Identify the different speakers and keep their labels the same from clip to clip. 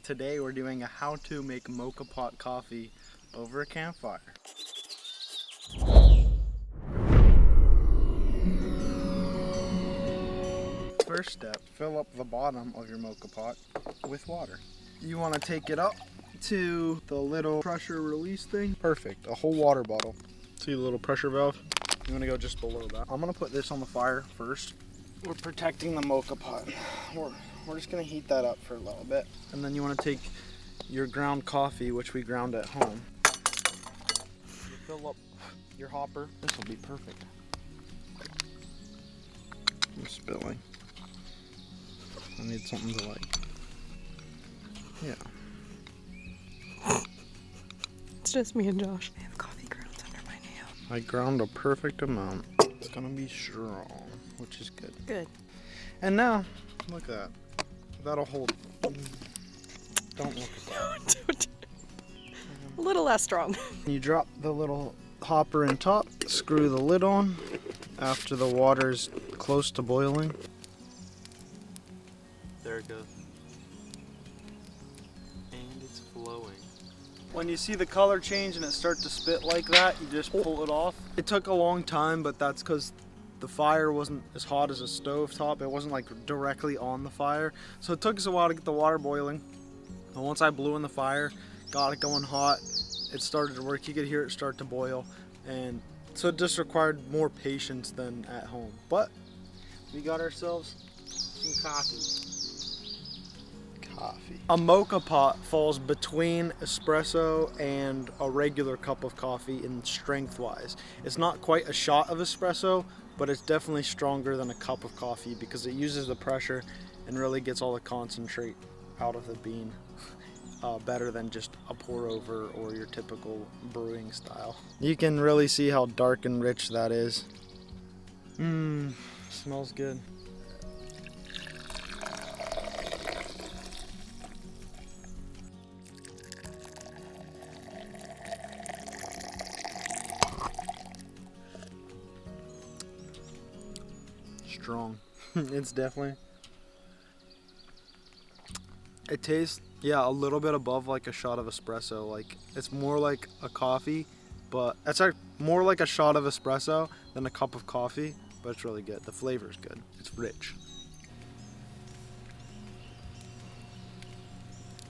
Speaker 1: Today we're doing a how to make mocha pot coffee over a campfire. First step, fill up the bottom of your mocha pot with water. You want to take it up to the little pressure release thing. Perfect, a whole water bottle. See the little pressure valve? You want to go just below that. I'm going to put this on the fire first. We're protecting the mocha pot. We're just going to heat that up for a little bit. And then you want to take your ground coffee, which we ground at home. You fill up your hopper. This will be perfect. I'm spilling. I need something to like. Yeah.
Speaker 2: It's just me and Josh. I have coffee grounds under my nail.
Speaker 1: I ground a perfect amount. It's gonna be strong, which is good.
Speaker 2: Good.
Speaker 1: And now, look at that. That'll hold. Don't look at that.
Speaker 2: A little less strong.
Speaker 1: You drop the little hopper in top, screw the lid on after the water's close to boiling.
Speaker 3: There it goes. And it's flowing.
Speaker 1: When you see the color change and it starts to spit like that, you just pull it off. It took a long time, but that's because the fire wasn't as hot as a stove top. It wasn't like directly on the fire. So it took us a while to get the water boiling. And once I blew in the fire, got it going hot, it started to work. You could hear it start to boil. And so it just required more patience than at home. But we got ourselves some coffee. A mocha pot falls between espresso and a regular cup of coffee in strength wise. It's not quite a shot of espresso, but it's definitely stronger than a cup of coffee because it uses the pressure and really gets all the concentrate out of the bean better than just a pour over or your typical brewing style. You can really see how dark and rich that is. Smells good. Strong. It's definitely. It tastes, yeah, a little bit above like a shot of espresso. Like it's more like a coffee, but it's like more like a shot of espresso than a cup of coffee. But it's really good. The flavor's good. It's rich.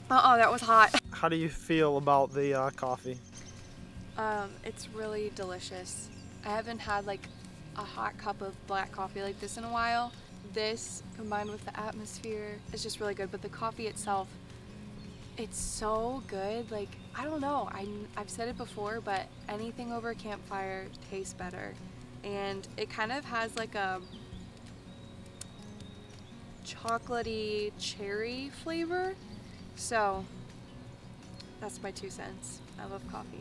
Speaker 2: That was hot.
Speaker 1: How do you feel about the coffee?
Speaker 2: It's really delicious. I haven't had like a hot cup of black coffee like this in a while. This combined with the atmosphere is just really good, but the coffee itself, it's so good. Like, I don't know, I've said it before, but anything over a campfire tastes better. And it kind of has like a chocolatey cherry flavor. So that's my 2 cents. I love coffee.